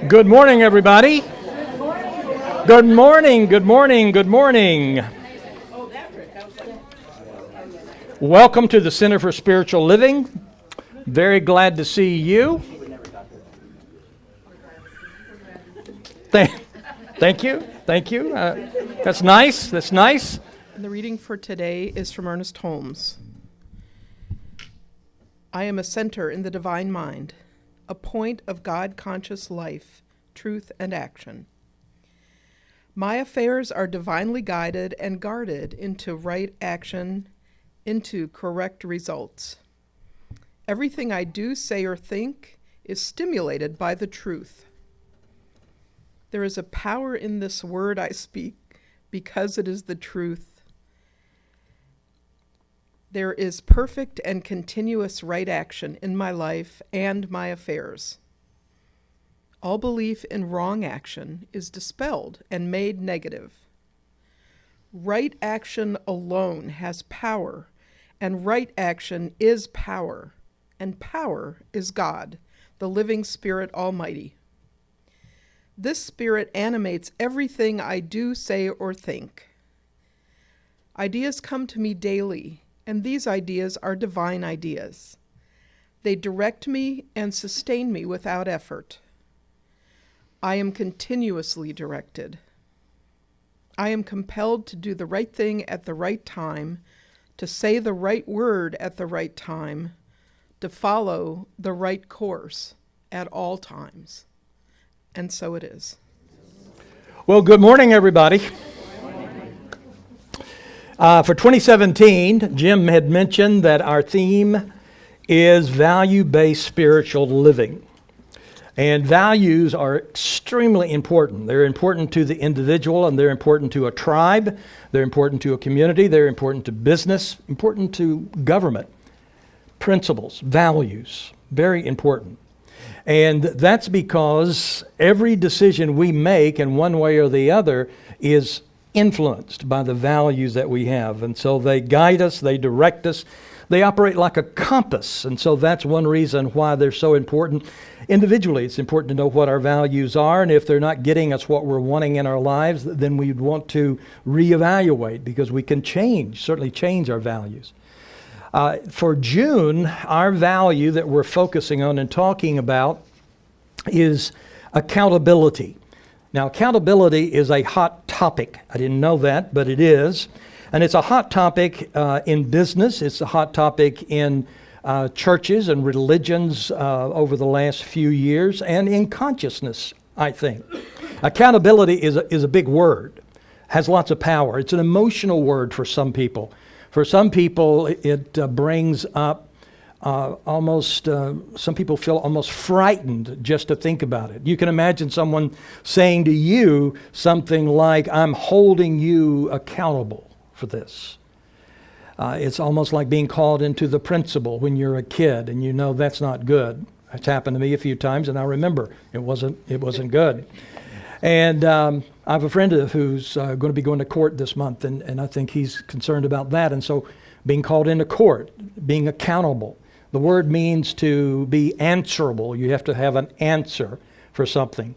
Good morning, everybody. Good morning, good morning, good morning. Welcome to the Center for Spiritual Living. Very glad to see you. Thank you. That's nice. The reading for today is from Ernest Holmes. I am a center in the divine mind, a point of God-conscious life, truth, and action. My affairs are divinely guided and guarded into right action, into correct results. Everything I do, say, or think is stimulated by the truth. There is a power in this word I speak because it is the truth. There is perfect and continuous right action in my life and my affairs. All belief in wrong action is dispelled and made negative. Right action alone has power, and right action is power, and power is God, the living Spirit Almighty. This Spirit animates everything I do, say, or think. Ideas come to me daily, and these ideas are divine ideas. They direct me and sustain me without effort. I am continuously directed. I am compelled to do the right thing at the right time, to say the right word at the right time, to follow the right course at all times. And so it is. Well, good morning, everybody. For 2017, Jim had mentioned that our theme is value-based spiritual living. And values are extremely important. They're important to the individual, and they're important to a tribe. They're important to a community. They're important to business, important to government. Principles, values, very important. And that's because every decision we make in one way or the other is influenced by the values that we have. And so they guide us, they direct us, they operate like a compass. And so that's one reason why they're so important. Individually, it's important to know what our values are, and if they're not getting us what we're wanting in our lives, then we'd want to reevaluate, because we can certainly change our values. For June, our value that we're focusing on and talking about is accountability. Now, accountability is a hot topic. I didn't know that, but it is. And it's a hot topic in business. It's a hot topic in churches and religions over the last few years, and in consciousness, I think. Accountability is a big word, has lots of power. It's an emotional word for some people. For some people, it brings up some people feel almost frightened just to think about it. You can imagine someone saying to you something like, I'm holding you accountable for this. It's almost like being called into the principal when you're a kid, and you know that's not good. It's happened to me a few times, and I remember it wasn't good. And I have a friend who's going to be going to court this month, and I think he's concerned about that. And so being called into court, being accountable. The word means to be answerable. You have to have an answer for something.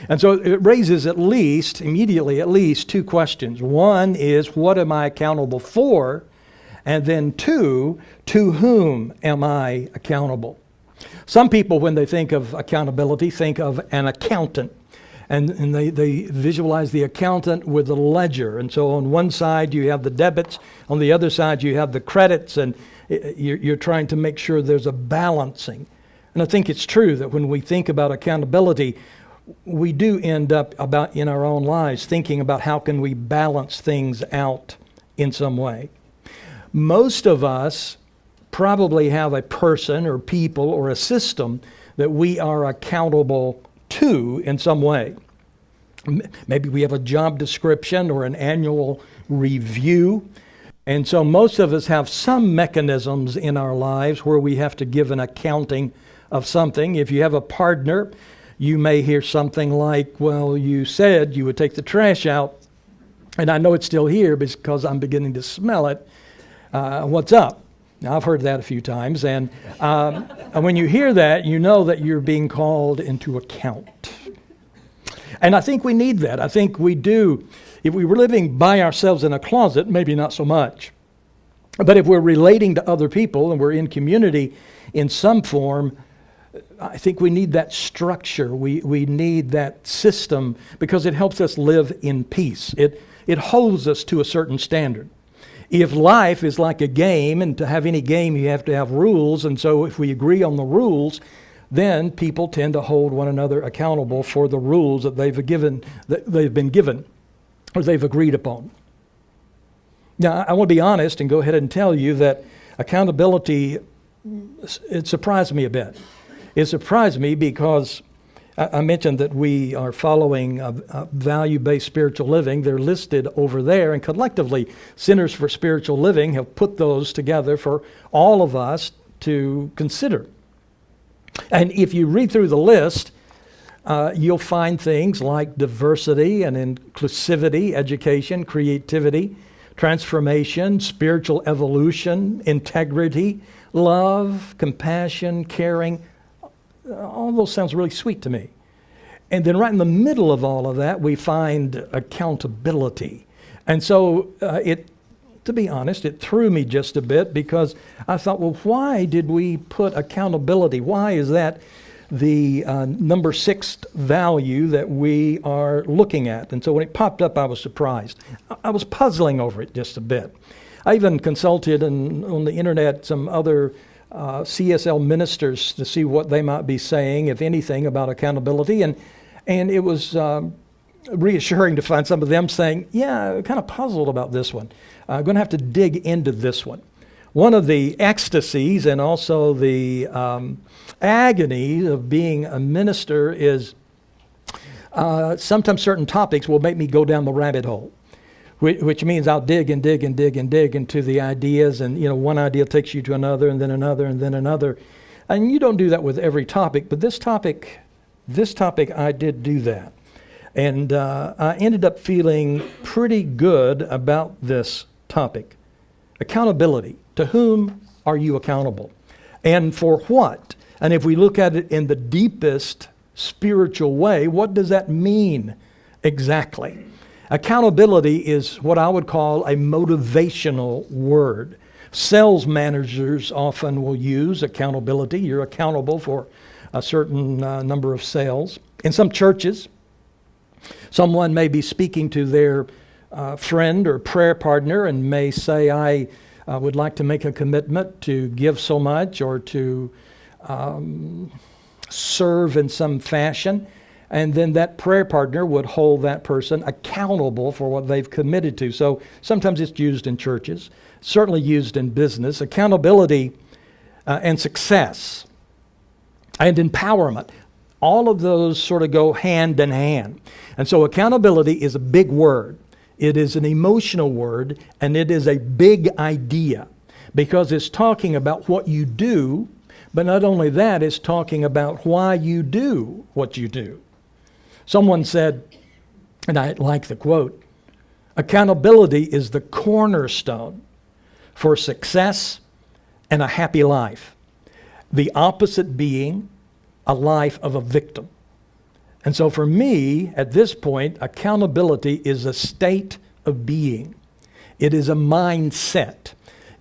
And so it raises immediately at least two questions. One is, what am I accountable for? And then two, to whom am I accountable? Some people, when they think of accountability, think of an accountant. And they visualize the accountant with a ledger. And so on one side you have the debits, on the other side you have the credits, and you're trying to make sure there's a balancing. And I think it's true that when we think about accountability, we do end up in our own lives thinking about how can we balance things out in some way. Most of us probably have a person or people or a system that we are accountable to in some way. Maybe we have a job description or an annual review. And so most of us have some mechanisms in our lives where we have to give an accounting of something. If you have a partner, you may hear something like, well, you said you would take the trash out, and I know it's still here because I'm beginning to smell it. What's up? Now, I've heard that a few times, and when you hear that, you know that you're being called into account. And I think we need that. I think we do. If we were living by ourselves in a closet, maybe not so much. But if we're relating to other people and we're in community in some form, I think we need that structure. We need that system because it helps us live in peace. It holds us to a certain standard. If life is like a game, and to have any game you have to have rules, and so if we agree on the rules, then people tend to hold one another accountable for the rules that they've been given or they've agreed upon. Now, I want to be honest and go ahead and tell you that accountability, it surprised me a bit. It surprised me because I mentioned that we are following a value-based spiritual living. They're listed over there, and collectively, Centers for Spiritual Living have put those together for all of us to consider. And if you read through the list, you'll find things like diversity and inclusivity, education, creativity, transformation, spiritual evolution, integrity, love, compassion, caring. All those sounds really sweet to me. And then right in the middle of all of that, we find accountability. And so to be honest, it threw me just a bit because I thought, well, why did we put accountability? Why is that the number 6 value that we are looking at? And so when it popped up, I was surprised. I was puzzling over it just a bit. I even consulted on the internet some other CSL ministers to see what they might be saying, if anything, about accountability. And it was reassuring to find some of them saying, yeah, kind of puzzled about this one. I'm going to have to dig into this one. One of the ecstasies and also the agony of being a minister is sometimes certain topics will make me go down the rabbit hole. Which means I'll dig and dig and dig and dig into the ideas, and one idea takes you to another, and then another, and then another. And you don't do that with every topic, but this topic I did do that. And I ended up feeling pretty good about this topic. Accountability. To whom are you accountable? And for what? And if we look at it in the deepest spiritual way, what does that mean exactly? Accountability is what I would call a motivational word. Sales managers often will use accountability. You're accountable for a certain number of sales. In some churches, someone may be speaking to their friend or prayer partner and may say, I would like to make a commitment to give so much or to serve in some fashion. And then that prayer partner would hold that person accountable for what they've committed to. So sometimes it's used in churches, certainly used in business. Accountability and success and empowerment, all of those sort of go hand in hand. And so accountability is a big word. It is an emotional word, and it is a big idea because it's talking about what you do, but not only that, it's talking about why you do what you do. Someone said, and I like the quote, accountability is the cornerstone for success and a happy life. The opposite being a life of a victim. And so for me, at this point, accountability is a state of being. It is a mindset.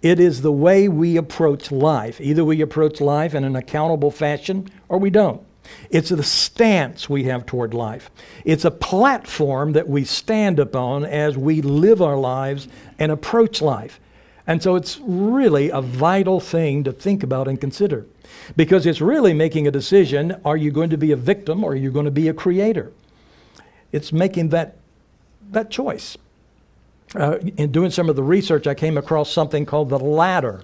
It is the way we approach life. Either we approach life in an accountable fashion or we don't. It's the stance we have toward life. It's a platform that we stand upon as we live our lives and approach life. And so it's really a vital thing to think about and consider. Because it's really making a decision, are you going to be a victim or are you going to be a creator? It's making that choice. In doing some of the research, I came across something called the ladder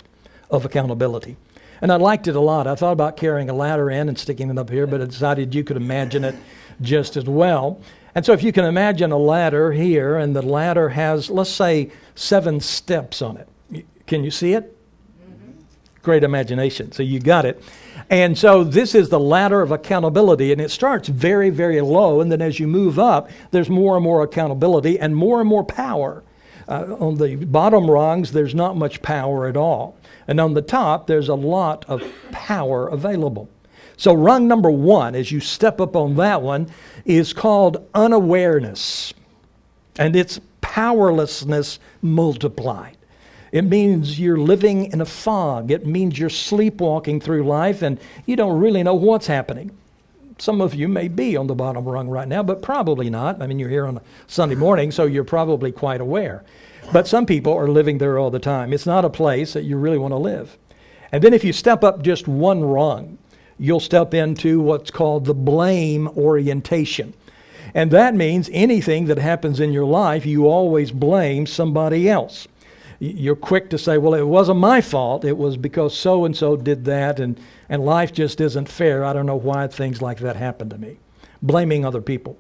of accountability. And I liked it a lot. I thought about carrying a ladder in and sticking it up here, but I decided you could imagine it just as well. And so if you can imagine a ladder here, and the ladder has, let's say, 7 steps on it. Can you see it? Great imagination. So you got it. And so this is the ladder of accountability, and it starts very, very low, and then as you move up, there's more and more accountability and more power. On the bottom rungs, there's not much power at all. And on the top, there's a lot of power available. So rung number 1, as you step up on that one, is called unawareness. And it's powerlessness multiplied. It means you're living in a fog. It means you're sleepwalking through life and you don't really know what's happening. Some of you may be on the bottom rung right now, but probably not. I mean, you're here on a Sunday morning, so you're probably quite aware. But some people are living there all the time. It's not a place that you really want to live. And then if you step up just one rung, you'll step into what's called the blame orientation. And that means anything that happens in your life, you always blame somebody else. You're quick to say, well, it wasn't my fault. It was because so-and-so did that, and life just isn't fair. I don't know why things like that happen to me. Blaming other people.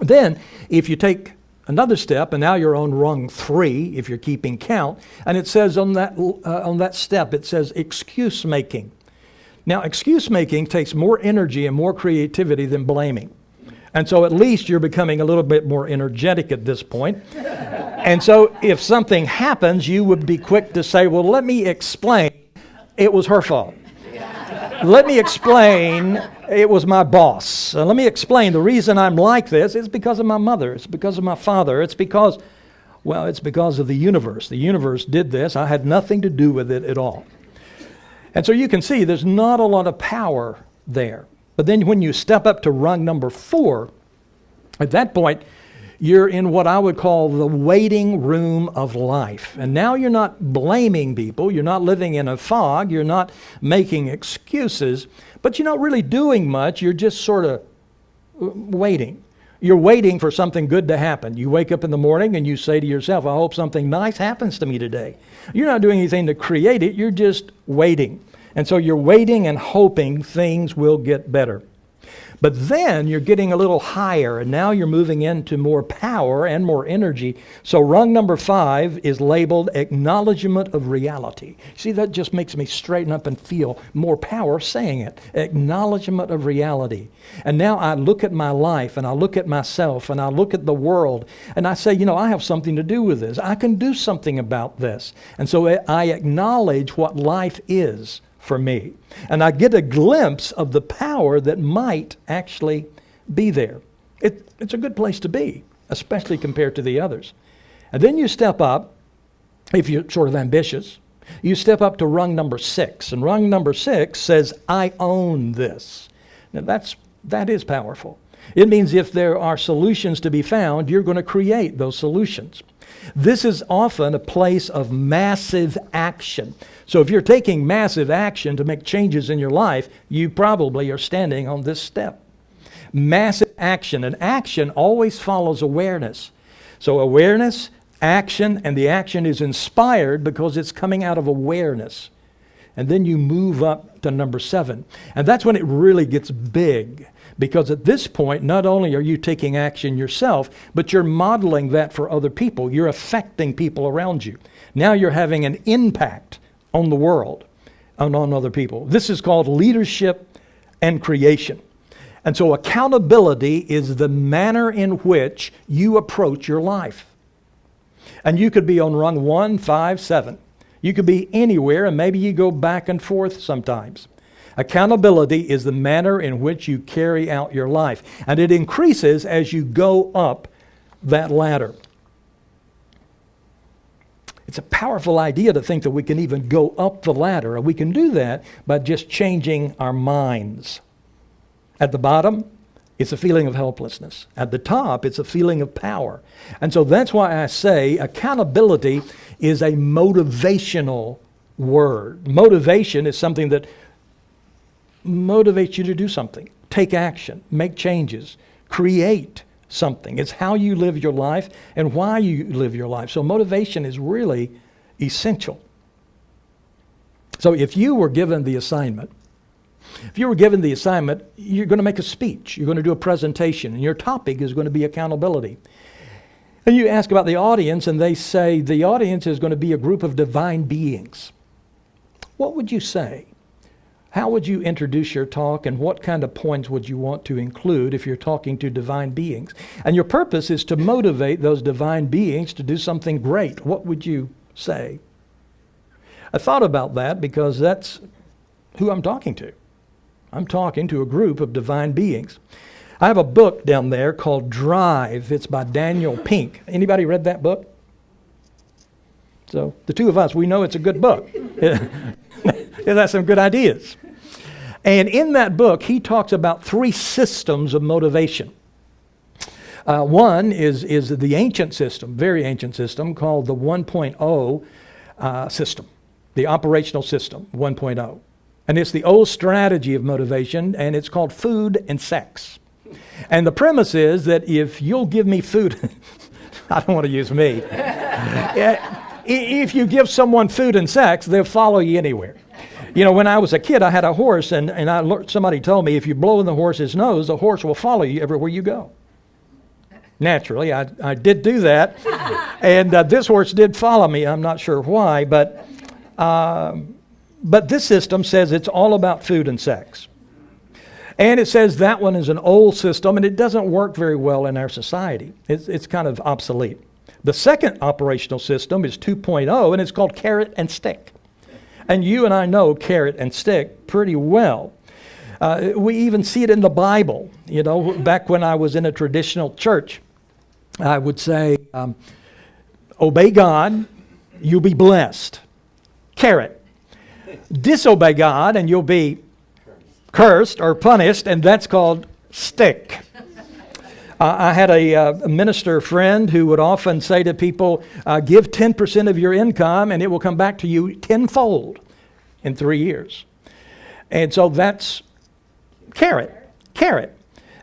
Then, if you take another step, and now you're on rung 3, if you're keeping count, and it says on that step, it says excuse making. Now, excuse making takes more energy and more creativity than blaming. And so at least you're becoming a little bit more energetic at this point. And so if something happens, you would be quick to say, well, let me explain. It was her fault. Let me explain. It was my boss. Let me explain. The reason I'm like this is because of my mother. It's because of my father. It's because of the universe. The universe did this. I had nothing to do with it at all. And so you can see there's not a lot of power there. But then when you step up to rung number 4, at that point, you're in what I would call the waiting room of life. And now you're not blaming people. You're not living in a fog. You're not making excuses. But you're not really doing much. You're just sort of waiting. You're waiting for something good to happen. You wake up in the morning and you say to yourself, I hope something nice happens to me today. You're not doing anything to create it. You're just waiting. And so you're waiting and hoping things will get better. But then you're getting a little higher, and now you're moving into more power and more energy. So rung number 5 is labeled acknowledgement of reality. See, that just makes me straighten up and feel more power saying it. Acknowledgement of reality. And now I look at my life, and I look at myself, and I look at the world, and I say, I have something to do with this. I can do something about this. And so I acknowledge what life is for me. And I get a glimpse of the power that might actually be there. It's a good place to be, especially compared to the others. And then you step up, if you're sort of ambitious, you step up to rung number 6. And rung number 6 says, I own this. Now that is powerful. It means if there are solutions to be found, you're going to create those solutions. This is often a place of massive action. So if you're taking massive action to make changes in your life, you probably are standing on this step. Massive action. And action always follows awareness. So awareness, action, and the action is inspired because it's coming out of awareness. And then you move up to number 7. And that's when it really gets big. Because at this point, not only are you taking action yourself, but you're modeling that for other people. You're affecting people around you. Now you're having an impact on the world and on other people. This is called leadership and creation. And so accountability is the manner in which you approach your life. And you could be on rung 1, 5, 7. You could be anywhere, and maybe you go back and forth sometimes. Accountability is the manner in which you carry out your life, and it increases as you go up that ladder. It's a powerful idea to think that we can even go up the ladder, and we can do that by just changing our minds. At the bottom, it's a feeling of helplessness. At the top, it's a feeling of power. And so that's why I say accountability is a motivational word. Motivation is something that motivates you to do something, take action, make changes, create something. It's how you live your life and why you live your life. So motivation is really essential. So if you were given the assignment, you're going to make a speech, you're going to do a presentation, and your topic is going to be accountability. And you ask about the audience, and they say the audience is going to be a group of divine beings. What would you say? How would you introduce your talk, and what kind of points would you want to include if you're talking to divine beings? And your purpose is to motivate those divine beings to do something great. What would you say? I thought about that because that's who I'm talking to. I'm talking to a group of divine beings. I have a book down there called Drive. It's by Daniel Pink. Anybody read that book? So the two of us, we know it's a good book. It has some good ideas. And in that book, he talks about 3 systems of motivation. One is the ancient system, very ancient system, called the 1.0 system, the operational system, 1.0. And it's the old strategy of motivation, and it's called food and sex. And the premise is that if you'll give me food, I don't want to use me. If you give someone food and sex, they'll follow you anywhere. You know, when I was a kid, I had a horse, and somebody told me if you blow in the horse's nose, the horse will follow you everywhere you go. Naturally, I did do that, and this horse did follow me. I'm not sure why, but this system says it's all about food and sex. And it says that one is an old system, and it doesn't work very well in our society. It's kind of obsolete. The second operational system is 2.0, and it's called carrot and stick. And you and I know carrot and stick pretty well. We even see it in the Bible. You know, back when I was in a traditional church, I would say, obey God, you'll be blessed. Carrot. Disobey God, and you'll be cursed or punished, and that's called stick. I had a minister friend who would often say to people, give 10% of your income and it will come back to you tenfold in 3 years. And so that's carrot.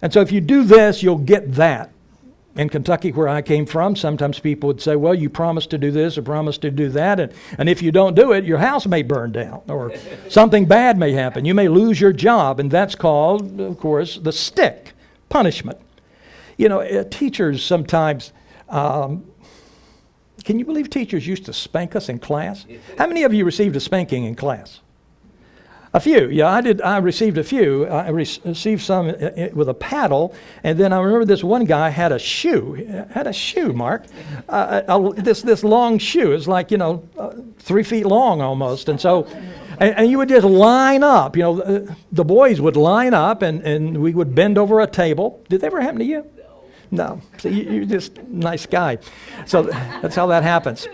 And so if you do this, you'll get that. In Kentucky, where I came from, sometimes people would say, well, you promised to do this or promised to do that, and if you don't do it, your house may burn down or something bad may happen. You may lose your job, and that's called, of course, the stick, punishment. You know, teachers sometimes, can you believe teachers used to spank us in class? How many of you received a spanking in class? A few, yeah, I did. I received a few. I received some with a paddle, and then I remember this one guy had a shoe. Mark, this long shoe. It's like 3 feet long almost, and so, and you would just line up. You know, the boys would line up, and we would bend over a table. Did that ever happen to you? No. So you're just a nice guy. So that's how that happens.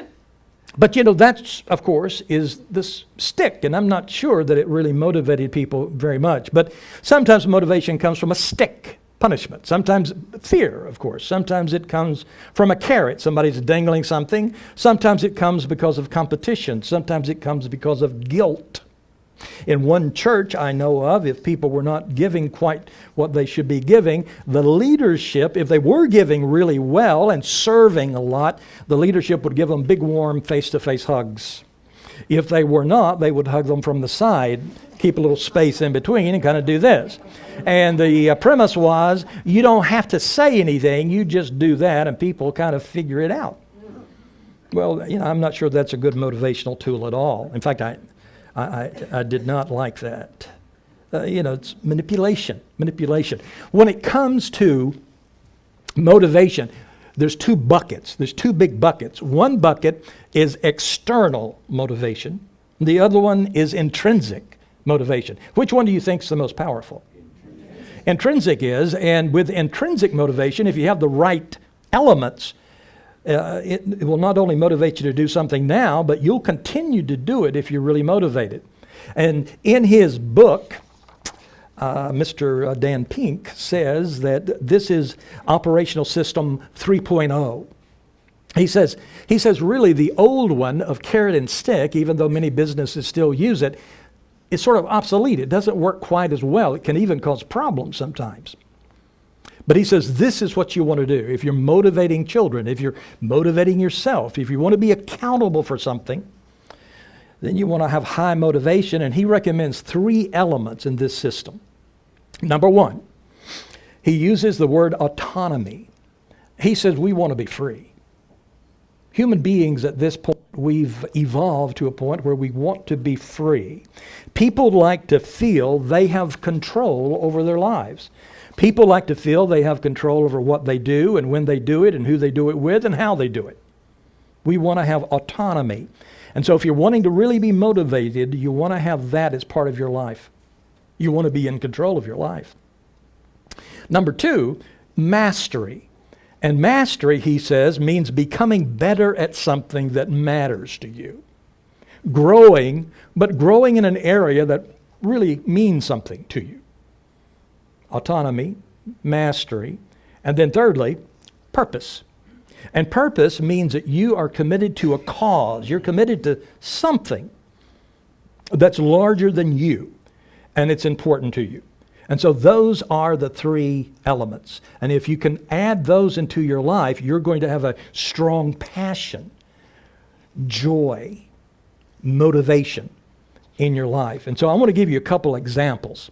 But that's, of course, is this stick, and I'm not sure that it really motivated people very much. But sometimes motivation comes from a stick, punishment. Sometimes fear, of course. Sometimes it comes from a carrot. Somebody's dangling something. Sometimes it comes because of competition. Sometimes it comes because of guilt. In one church I know of, if people were not giving quite what they should be giving, the leadership, if they were giving really well and serving a lot, the leadership would give them big, warm, face-to-face hugs. If they were not, they would hug them from the side, keep a little space in between, and kind of do this. And the premise was, you don't have to say anything, you just do that, and people kind of figure it out. Well, I'm not sure that's a good motivational tool at all. In fact, I did not like that. It's manipulation. When it comes to motivation, there's 2 buckets. There's 2 big buckets. One bucket is external motivation. The other one is intrinsic motivation. Which one do you think is the most powerful? Intrinsic is, and with intrinsic motivation, if you have the right elements, it will not only motivate you to do something now, but you'll continue to do it if you're really motivated. And in his book, Mr. Dan Pink says that this is operational system 3.0. He says really the old one of carrot and stick, even though many businesses still use it, is sort of obsolete. It doesn't work quite as well. It can even cause problems sometimes. But he says this is what you want to do. If you're motivating children, if you're motivating yourself, if you want to be accountable for something, then you want to have high motivation. And he recommends 3 elements in this system. Number 1, he uses the word autonomy. He says we want to be free. Human beings at this point, we've evolved to a point where we want to be free. People like to feel they have control over their lives. People like to feel they have control over what they do and when they do it and who they do it with and how they do it. We want to have autonomy. And so if you're wanting to really be motivated, you want to have that as part of your life. You want to be in control of your life. Number 2, mastery. And mastery, he says, means becoming better at something that matters to you. Growing, but growing in an area that really means something to you. Autonomy, mastery, and then thirdly, purpose. And purpose means that you are committed to a cause. You're committed to something that's larger than you, and it's important to you. And so those are the 3 elements. And if you can add those into your life, you're going to have a strong passion, joy, motivation in your life. And so I want to give you a couple examples.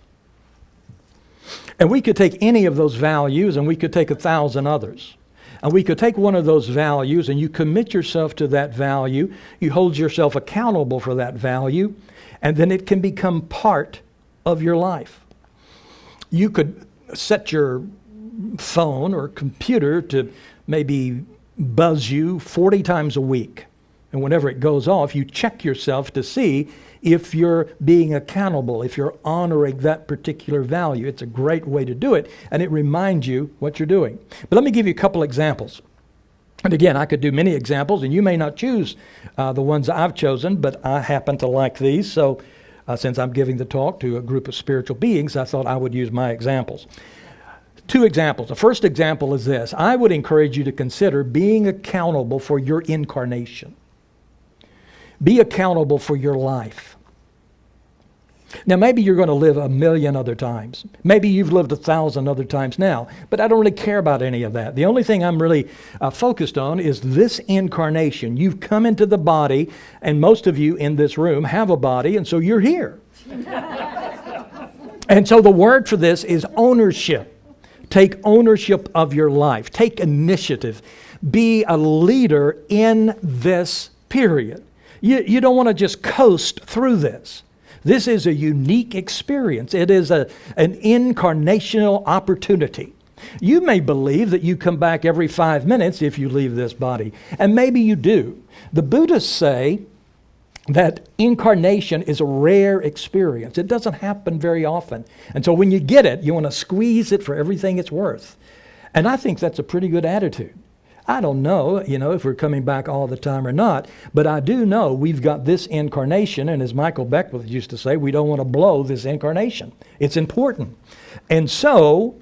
And we could take any of those values and we could take 1,000 others. And we could take one of those values and you commit yourself to that value. You hold yourself accountable for that value. And then it can become part of your life. You could set your phone or computer to maybe buzz you 40 times a week. And whenever it goes off, you check yourself to see if you're being accountable, if you're honoring that particular value. It's a great way to do it, and it reminds you what you're doing. But let me give you a couple examples. And again, I could do many examples, and you may not choose the ones I've chosen, but I happen to like these. So since I'm giving the talk to a group of spiritual beings, I thought I would use my examples. 2 examples. The first example is this. I would encourage you to consider being accountable for your incarnation. Be accountable for your life. Now, maybe you're going to live 1,000,000 other times. Maybe you've lived 1,000 other times now, but I don't really care about any of that. The only thing I'm really focused on is this incarnation. You've come into the body, and most of you in this room have a body, and so you're here. And so the word for this is ownership. Take ownership of your life. Take initiative. Be a leader in this period. You don't want to just coast through this. This is a unique experience. It is an incarnational opportunity. You may believe that you come back every 5 minutes if you leave this body, and maybe you do. The Buddhists say that incarnation is a rare experience. It doesn't happen very often. And so when you get it, you want to squeeze it for everything it's worth. And I think that's a pretty good attitude. I don't know, if we're coming back all the time or not, but I do know we've got this incarnation, and as Michael Beckwith used to say, we don't want to blow this incarnation. It's important. And so,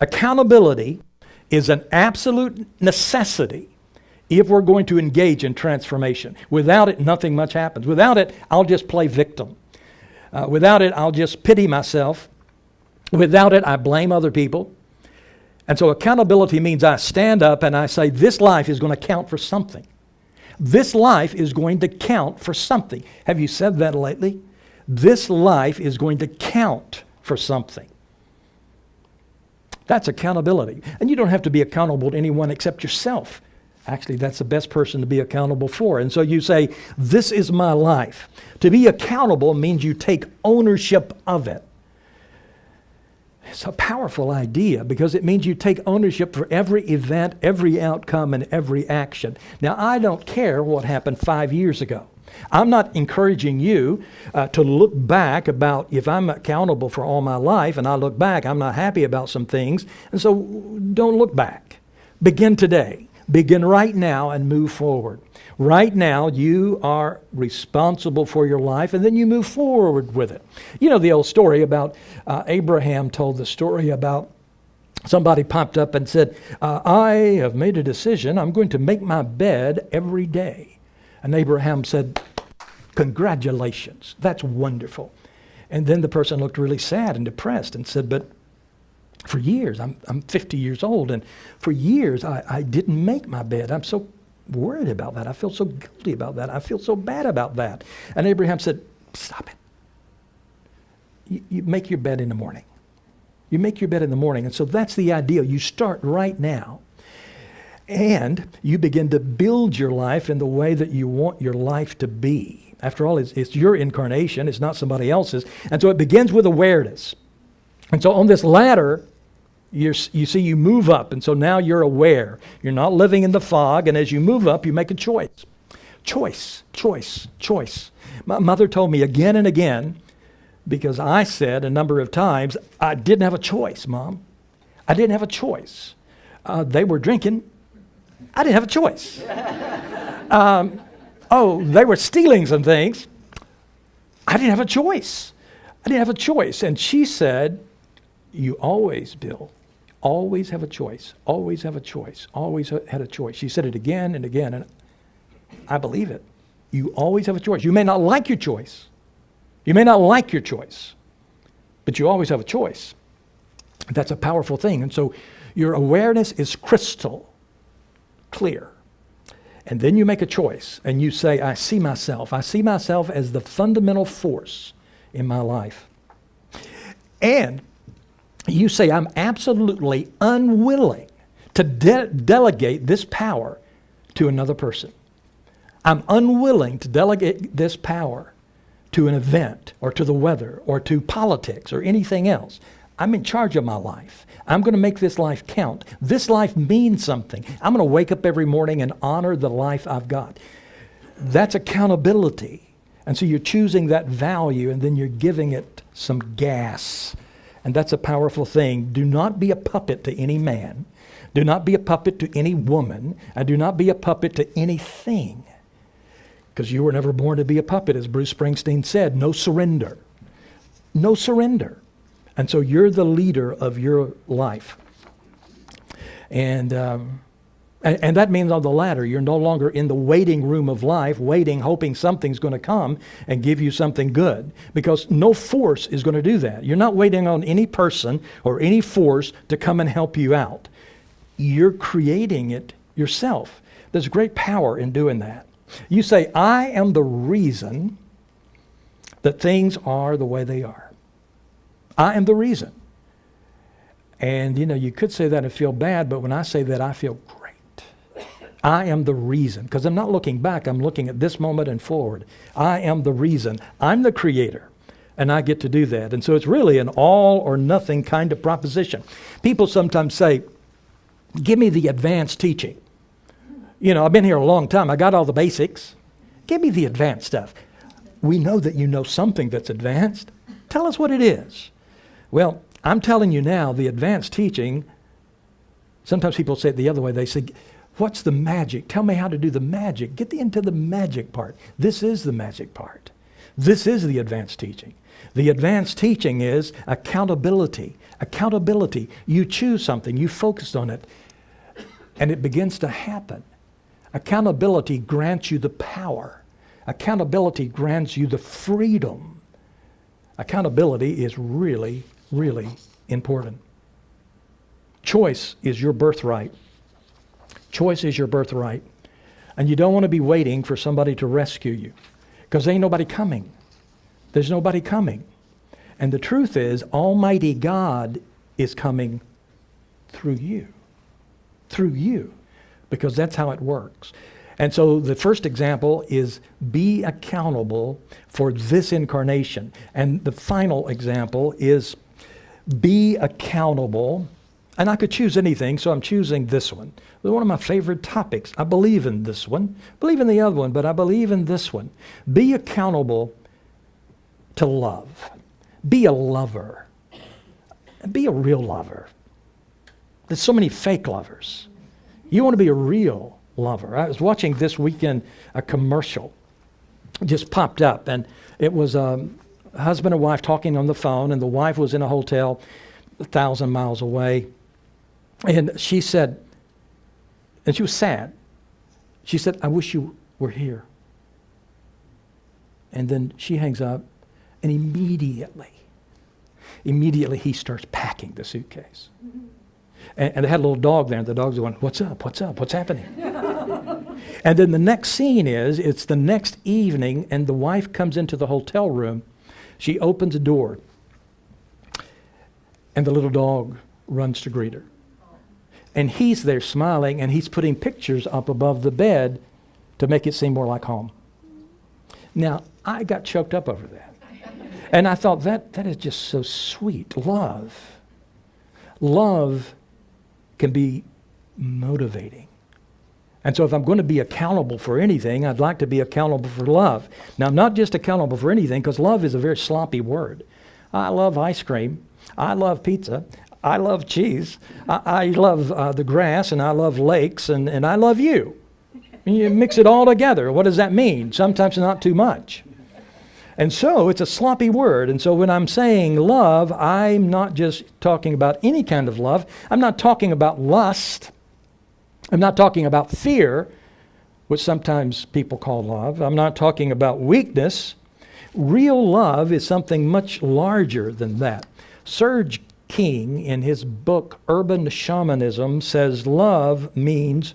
accountability is an absolute necessity if we're going to engage in transformation. Without it, nothing much happens. Without it, I'll just play victim. Without it, I'll just pity myself. Without it, I blame other people. And so accountability means I stand up and I say, this life is going to count for something. This life is going to count for something. Have you said that lately? This life is going to count for something. That's accountability. And you don't have to be accountable to anyone except yourself. Actually, that's the best person to be accountable for. And so you say, this is my life. To be accountable means you take ownership of it. It's a powerful idea because it means you take ownership for every event, every outcome, and every action. Now, I don't care what happened 5 years ago. I'm not encouraging you to look back about if I'm accountable for all my life and I look back, I'm not happy about some things. And so don't look back. Begin today. Begin right now and move forward. Right now, you are responsible for your life, and then you move forward with it. You know the old story about Abraham told the story about somebody popped up and said, I have made a decision. I'm going to make my bed every day. And Abraham said, congratulations. That's wonderful. And then the person looked really sad and depressed and said, but for years, I'm 50 years old, and for years I didn't make my bed. I'm so worried about that. I feel so guilty about that. I feel so bad about that. And Abraham said, stop it. You make your bed in the morning. You make your bed in the morning. And so that's the idea. You start right now. And you begin to build your life in the way that you want your life to be. After all, it's your incarnation. It's not somebody else's. And so it begins with awareness. And so on this ladder, you see you move up. And so now you're aware. You're not living in the fog. And as you move up, you make a choice. Choice, choice, choice. My mother told me again and again, because I said a number of times, I didn't have a choice, Mom. I didn't have a choice. They were drinking. I didn't have a choice. They were stealing some things. I didn't have a choice. I didn't have a choice. And she said, you always, Bill, always have a choice. Always have a choice. Always had a choice. She said it again and again, and I believe it. You always have a choice. You may not like your choice. You may not like your choice, but you always have a choice. That's a powerful thing. And so your awareness is crystal clear. And then you make a choice and you say, I see myself. I see myself as the fundamental force in my life. And you say, I'm absolutely unwilling to delegate this power to another person. I'm unwilling to delegate this power to an event or to the weather or to politics or anything else. I'm in charge of my life. I'm going to make this life count. This life means something. I'm going to wake up every morning and honor the life I've got. That's accountability. And so you're choosing that value and then you're giving it some gas. And that's a powerful thing. Do not be a puppet to any man. Do not be a puppet to any woman. And do not be a puppet to anything. Because you were never born to be a puppet, as Bruce Springsteen said. No surrender. No surrender. And so you're the leader of your life. And that means on the ladder, you're no longer in the waiting room of life, waiting, hoping something's going to come and give you something good. Because no force is going to do that. You're not waiting on any person or any force to come and help you out. You're creating it yourself. There's great power in doing that. You say, I am the reason that things are the way they are. I am the reason. And, you could say that and feel bad, but when I say that, I feel great. I am the reason. Because I'm not looking back, I'm looking at this moment and forward. I am the reason. I'm the creator, and I get to do that. And so it's really an all or nothing kind of proposition. People sometimes say, give me the advanced teaching. I've been here a long time. I got all the basics. Give me the advanced stuff. We know that you know something that's advanced. Tell us what it is. Well, I'm telling you now, the advanced teaching, sometimes people say it the other way. They say, what's the magic? Tell me how to do the magic. Get into the magic part. This is the magic part. This is the advanced teaching. The advanced teaching is accountability. Accountability. You choose something. You focus on it. And it begins to happen. Accountability grants you the power. Accountability grants you the freedom. Accountability is really, really important. Choice is your birthright. Choice is your birthright. And you don't want to be waiting for somebody to rescue you, because there ain't nobody coming. There's nobody coming. And the truth is, Almighty God is coming through you. Through you. Because that's how it works. And so the first example is be accountable for this incarnation. And the final example is be accountable. And I could choose anything, so I'm choosing this one. It's one of my favorite topics. I believe in this one. I believe in the other one, but I believe in this one. Be accountable to love. Be a lover. Be a real lover. There's so many fake lovers. You want to be a real lover. I was watching this weekend a commercial. It just popped up, and it was a husband and wife talking on the phone, and the wife was in a hotel 1,000 miles away. And she said, and she was sad. She said, I wish you were here. And then she hangs up, and immediately he starts packing the suitcase. And they had a little dog there, and the dog's going, what's up, what's up, what's happening? And then the next scene is, it's the next evening, and the wife comes into the hotel room. She opens the door, and the little dog runs to greet her. And he's there smiling, and he's putting pictures up above the bed to make it seem more like home. Now, I got choked up over that. And I thought, that is just so sweet. Love can be motivating. And so if I'm going to be accountable for anything, I'd like to be accountable for love. Now, I'm not just accountable for anything, because love is a very sloppy word. I love ice cream. I love pizza. I love cheese. I love the grass, and I love lakes, and I love you. And you mix it all together. What does that mean? Sometimes not too much. And so it's a sloppy word. And so when I'm saying love, I'm not just talking about any kind of love. I'm not talking about lust. I'm not talking about fear, which sometimes people call love. I'm not talking about weakness. Real love is something much larger than that. Serge King, in his book Urban Shamanism, says love means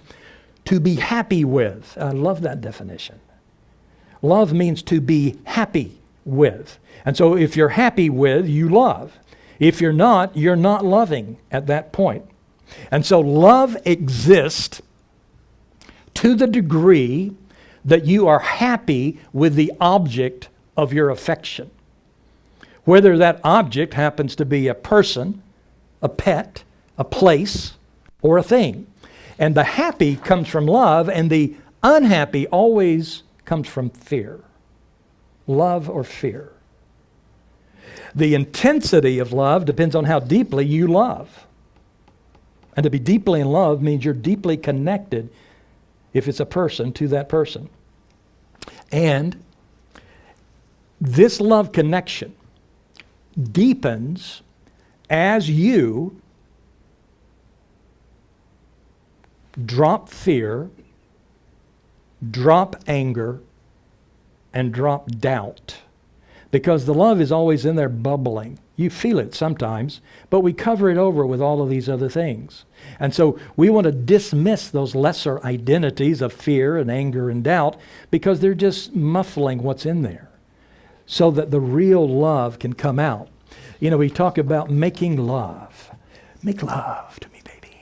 to be happy with. I love that definition. Love means to be happy with. And so if you're happy with, you love. If you're not loving at that point. And so love exists to the degree that you are happy with the object of your affection. Whether that object happens to be a person, a pet, a place, or a thing. And the happy comes from love, and the unhappy always comes from fear. Love or fear. The intensity of love depends on how deeply you love. And to be deeply in love means you're deeply connected, if it's a person, to that person. And this love connection deepens as you drop fear, drop anger, and drop doubt. Because the love is always in there bubbling. You feel it sometimes, but we cover it over with all of these other things. And so we want to dismiss those lesser identities of fear and anger and doubt because they're just muffling what's in there so that the real love can come out. You know, we talk about making love. Make love to me, baby.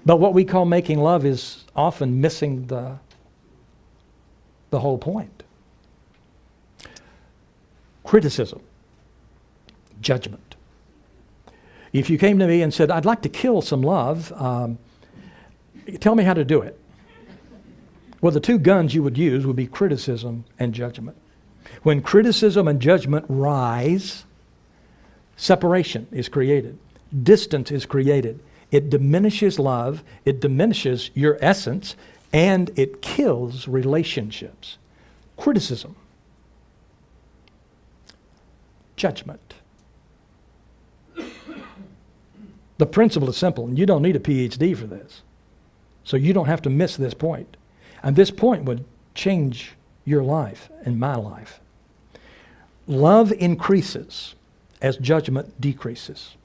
But what we call making love is often missing the whole point. Criticism. Judgment. If you came to me and said, I'd like to kill some love, tell me how to do it. Well, the two guns you would use would be criticism and judgment. When criticism and judgment rise, separation is created. Distance is created. It diminishes love, it diminishes your essence, and it kills relationships. Criticism. Judgment. The principle is simple, and you don't need a PhD for this. So you don't have to miss this point. And this point would change your life and my life. Love increases as judgment decreases.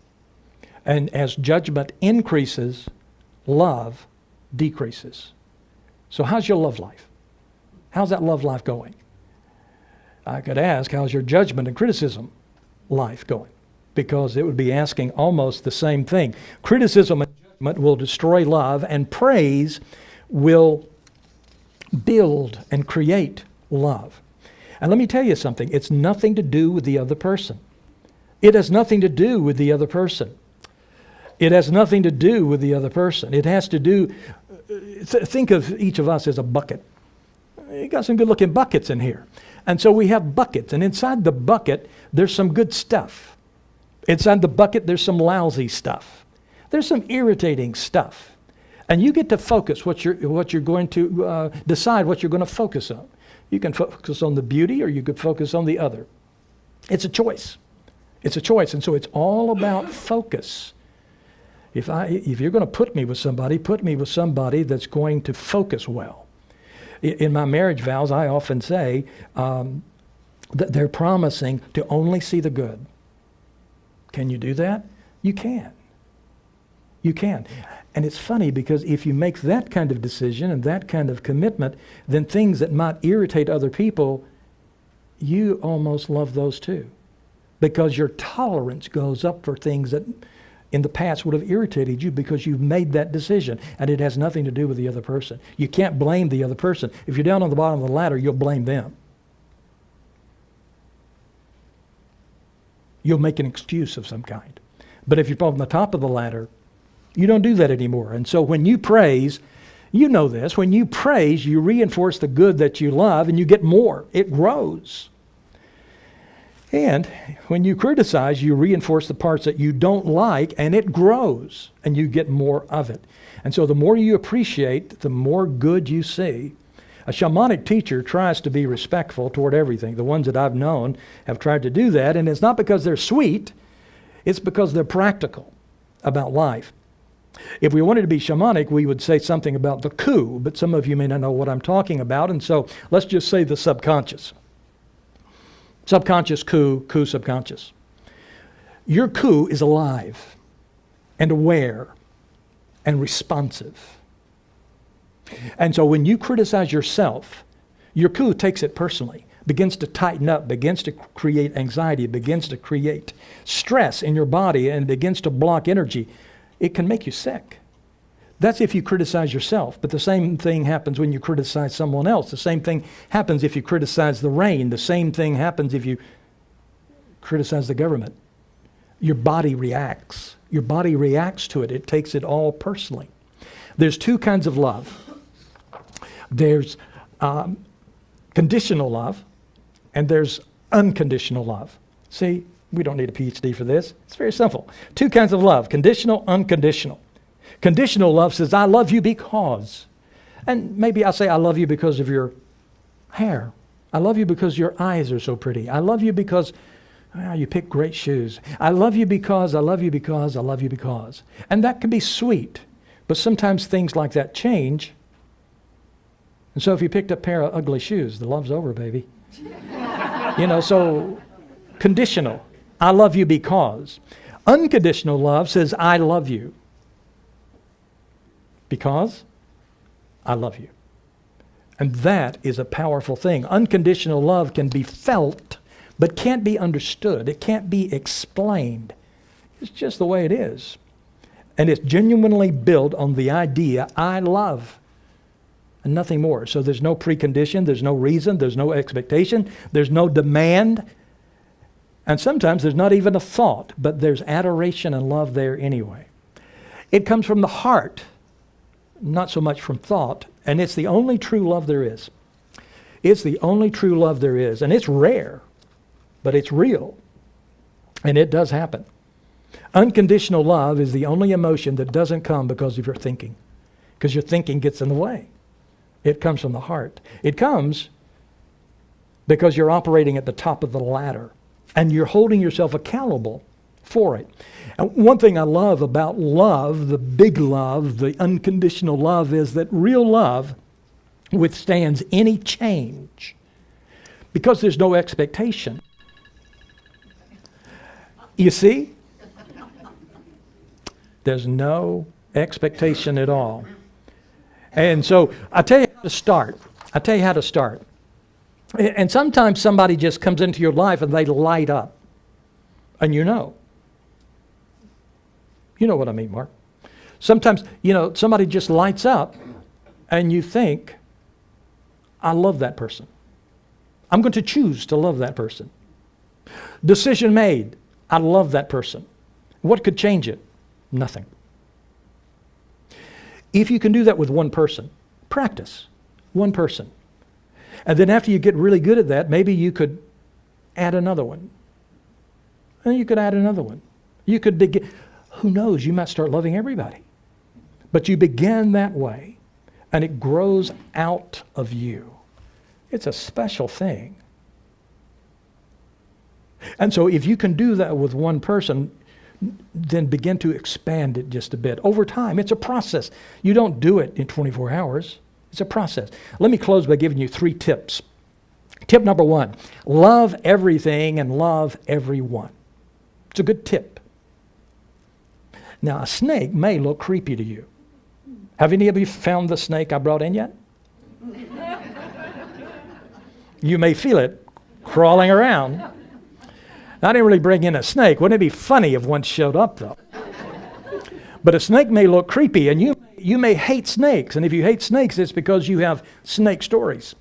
And as judgment increases, love decreases. So how's your love life? How's that love life going? I could ask, how's your judgment and criticism life going? Because it would be asking almost the same thing. Criticism and judgment will destroy love, and praise will build and create love. And let me tell you something. It's nothing to do with the other person. It has nothing to do with the other person. It has nothing to do with the other person. It has to do, think of each of us as a bucket. You got some good looking buckets in here. And so we have buckets, and inside the bucket, there's some good stuff. Inside the bucket, there's some lousy stuff. There's some irritating stuff. And you get to focus what you're going to decide what you're going to focus on. You can focus on the beauty, or you could focus on the other. It's a choice. It's a choice. And so it's all about focus. If you're going to put me with somebody that's going to focus well. In my marriage vows, I often say that they're promising to only see the good. Can you do that? You can. You can. And it's funny because if you make that kind of decision and that kind of commitment, then things that might irritate other people, you almost love those too. Because your tolerance goes up for things that in the past would have irritated you because you've made that decision, and it has nothing to do with the other person. You can't blame the other person. If you're down on the bottom of the ladder, you'll blame them. You'll make an excuse of some kind. But if you're on the top of the ladder, you don't do that anymore. And so when you praise, you know this, when you praise, you reinforce the good that you love, and you get more. It grows. And when you criticize, you reinforce the parts that you don't like, and it grows, and you get more of it. And so the more you appreciate, the more good you see. A shamanic teacher tries to be respectful toward everything. The ones that I've known have tried to do that, and it's not because they're sweet, it's because they're practical about life. If we wanted to be shamanic, we would say something about the coup, but some of you may not know what I'm talking about, and so let's just say the subconscious. Subconscious coup, coup subconscious. Your coup is alive and aware and responsive. And so when you criticize yourself, your coup takes it personally, begins to tighten up, begins to create anxiety, begins to create stress in your body, and begins to block energy. It can make you sick. That's if you criticize yourself. But the same thing happens when you criticize someone else. The same thing happens if you criticize the rain. The same thing happens if you criticize the government. Your body reacts. Your body reacts to it. It takes it all personally. There's two kinds of love. There's conditional love, and there's unconditional love. See, we don't need a PhD for this. It's very simple. Two kinds of love, conditional, unconditional. Conditional love says, I love you because. And maybe I'll say, I love you because of your hair. I love you because your eyes are so pretty. I love you because you pick great shoes. I love you because, I love you because, I love you because. And that can be sweet. But sometimes things like that change. And so if you picked up a pair of ugly shoes, the love's over, baby. So conditional. I love you because. Unconditional love says, I love you because I love you. And that is a powerful thing. Unconditional love can be felt, but can't be understood. It can't be explained. It's just the way it is. And it's genuinely built on the idea, I love, and nothing more. So there's no precondition, there's no reason, there's no expectation, there's no demand. And sometimes there's not even a thought, but there's adoration and love there anyway. It comes from the heart, not so much from thought, and it's the only true love there is. It's the only true love there is, and it's rare, but it's real, and it does happen. Unconditional love is the only emotion that doesn't come because of your thinking, because your thinking gets in the way. It comes from the heart. It comes because you're operating at the top of the ladder, and you're holding yourself accountable for it. And one thing I love about love, the big love, the unconditional love, is that real love withstands any change because there's no expectation. You see? There's no expectation at all. And so I tell you how to start. And sometimes somebody just comes into your life and they light up. And you know. You know what I mean, Mark. Sometimes, somebody just lights up and you think, I love that person. I'm going to choose to love that person. Decision made. I love that person. What could change it? Nothing. If you can do that with one person, practice. One person. And then after you get really good at that, maybe you could add another one. And you could add another one. You could begin. Who knows? You might start loving everybody. But you begin that way, and it grows out of you. It's a special thing. And so if you can do that with one person, then begin to expand it just a bit. Over time, it's a process. You don't do it in 24 hours. It's a process. Let me close by giving you 3 tips. Tip number 1, love everything and love everyone. It's a good tip. Now, a snake may look creepy to you. Have any of you found the snake I brought in yet? You may feel it crawling around. I didn't really bring in a snake. Wouldn't it be funny if one showed up, though? But a snake may look creepy, and you may hate snakes. And if you hate snakes, it's because you have snake stories.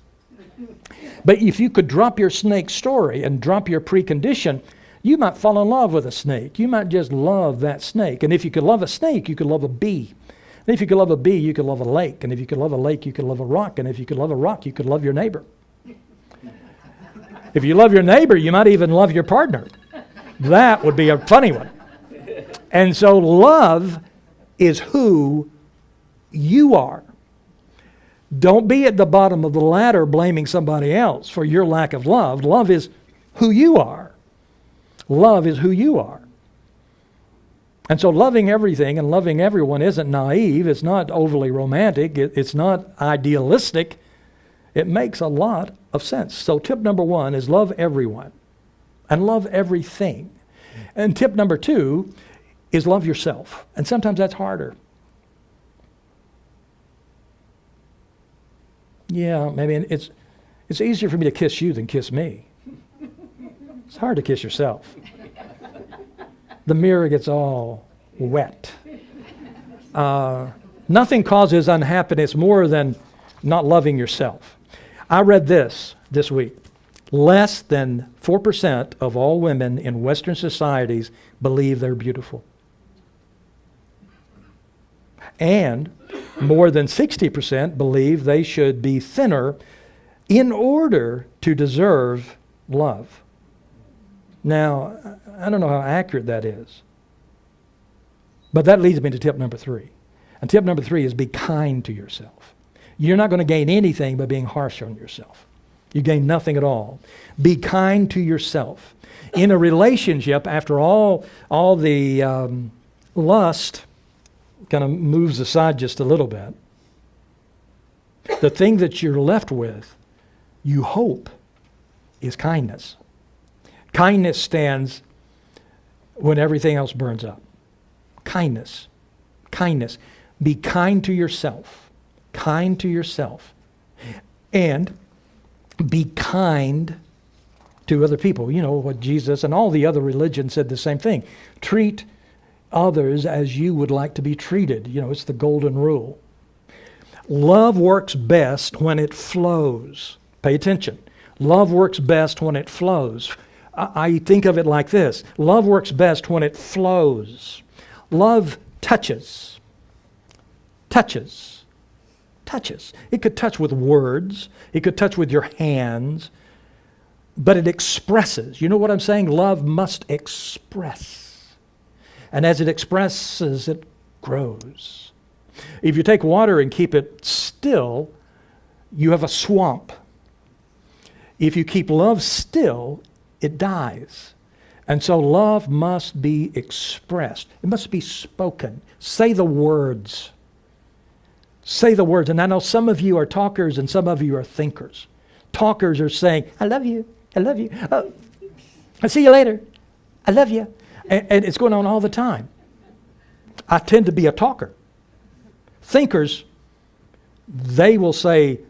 But if you could drop your snake story and drop your precondition, you might fall in love with a snake. You might just love that snake. And if you could love a snake, you could love a bee. And if you could love a bee, you could love a lake. And if you could love a lake, you could love a rock. And if you could love a rock, you could love your neighbor. If you love your neighbor, you might even love your partner. That would be a funny one. And so love is who you are. Don't be at the bottom of the ladder blaming somebody else for your lack of love. Love is who you are. Love is who you are. And so loving everything and loving everyone isn't naive. It's not overly romantic. It's not idealistic. It makes a lot of sense. So tip number 1 is love everyone and love everything. And tip number 2 is love yourself. And sometimes that's harder. Yeah, maybe it's easier for me to kiss you than kiss me. It's hard to kiss yourself. The mirror gets all wet. Nothing causes unhappiness more than not loving yourself. I read this week. Less than 4% of all women in Western societies believe they're beautiful. And more than 60% believe they should be thinner in order to deserve love. Now, I don't know how accurate that is. But that leads me to tip number 3. And tip number 3 is be kind to yourself. You're not going to gain anything by being harsh on yourself. You gain nothing at all. Be kind to yourself. In a relationship, after all the lust kind of moves aside just a little bit, the thing that you're left with, you hope, is kindness. Kindness stands when everything else burns up. Kindness. Kindness. Be kind to yourself. Kind to yourself. And be kind to other people. You know what Jesus and all the other religions said the same thing. Treat others as you would like to be treated. You know, it's the golden rule. Love works best when it flows. Pay attention. Love works best when it flows. I think of it like this. Love works best when it flows. Love touches. Touches. Touches. It could touch with words. It could touch with your hands. But it expresses. You know what I'm saying? Love must express. And as it expresses, it grows. If you take water and keep it still, you have a swamp. If you keep love still, it dies. And so love must be expressed. It must be spoken. Say the words. Say the words. And I know some of you are talkers and some of you are thinkers. Talkers are saying, I love you. I love you. Oh, I'll see you later. I love you. And it's going on all the time. I tend to be a talker. Thinkers, they will say,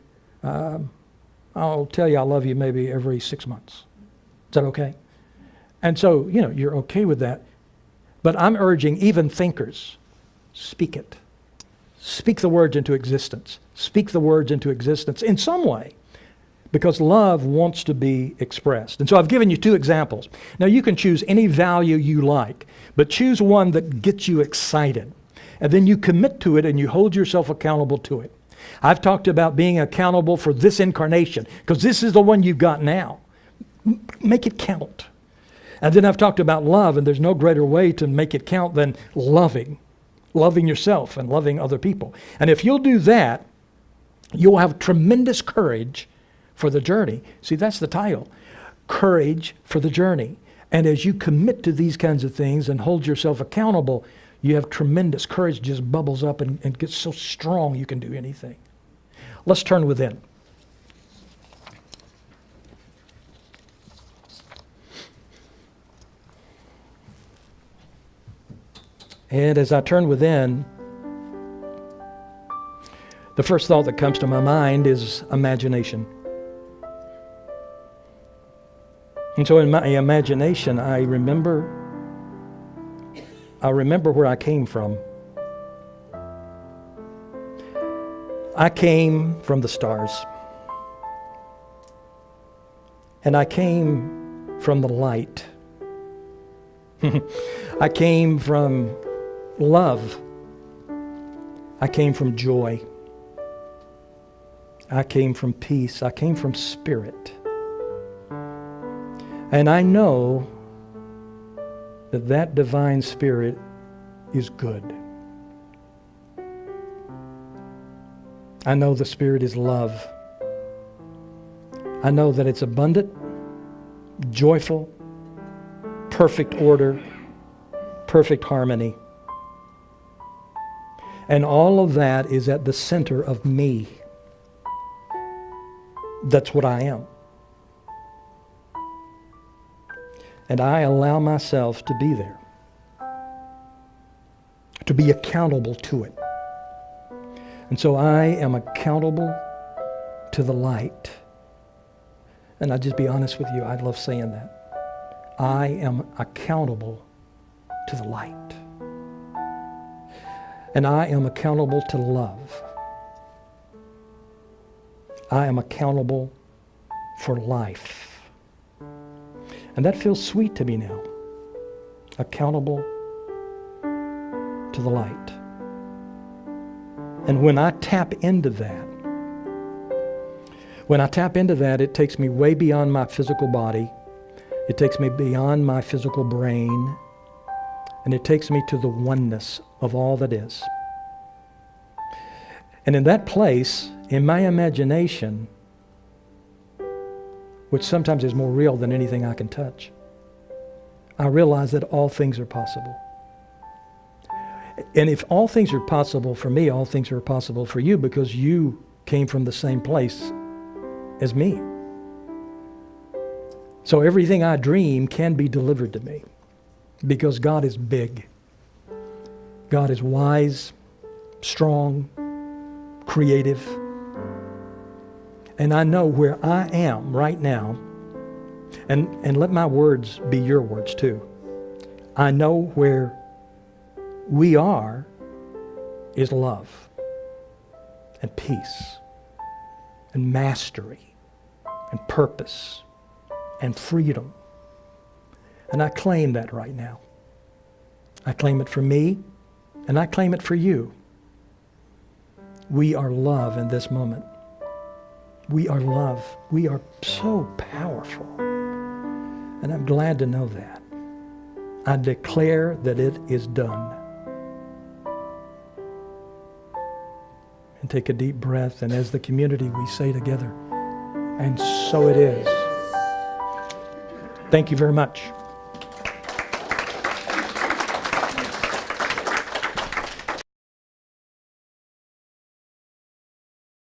I'll tell you I love you maybe every 6 months. Is that okay? And so, you know, you're okay with that. But I'm urging even thinkers, speak it. Speak the words into existence. Speak the words into existence in some way. Because love wants to be expressed. And so I've given you 2 examples. Now you can choose any value you like, but choose one that gets you excited. And then you commit to it and you hold yourself accountable to it. I've talked about being accountable for this incarnation, because this is the one you've got now. Make it count. And then I've talked about love, and there's no greater way to make it count than loving yourself and loving other people. And if you'll do that, you'll have tremendous courage for the journey. See, that's the title. Courage for the journey. And as you commit to these kinds of things and hold yourself accountable, you have tremendous courage, just bubbles up and gets so strong you can do anything. Let's turn within. And as I turn within, the first thought that comes to my mind is imagination. And so in my imagination, I remember where I came from. I came from the stars. And I came from the light. I came from love. I came from joy. I came from peace. I came from spirit. And I know that that divine spirit is good. I know the Spirit is love. I know that it's abundant, joyful, perfect order, perfect harmony. And all of that is at the center of me. That's what I am. And I allow myself to be there, to be accountable to it. And so I am accountable to the light. And I'll just be honest with you, I love saying that. I am accountable to the light. And I am accountable to love. I am accountable for life. And that feels sweet to me now. Accountable to the light. And when I tap into that, it takes me way beyond my physical body. It takes me beyond my physical brain. And it takes me to the oneness of all that is. And in that place, in my imagination, which sometimes is more real than anything I can touch, I realize that all things are possible. And if all things are possible for me, all things are possible for you because you came from the same place as me. So everything I dream can be delivered to me because God is big. God is wise, strong, creative. And I know where I am right now, and let my words be your words too. I know where we are is love and peace and mastery and purpose and freedom. And I claim that right now. I claim it for me, and I claim it for you. We are love in this moment. We are love. We are so powerful. And I'm glad to know that. I declare that it is done. And take a deep breath, and as the community we say together, and so it is. Thank you very much.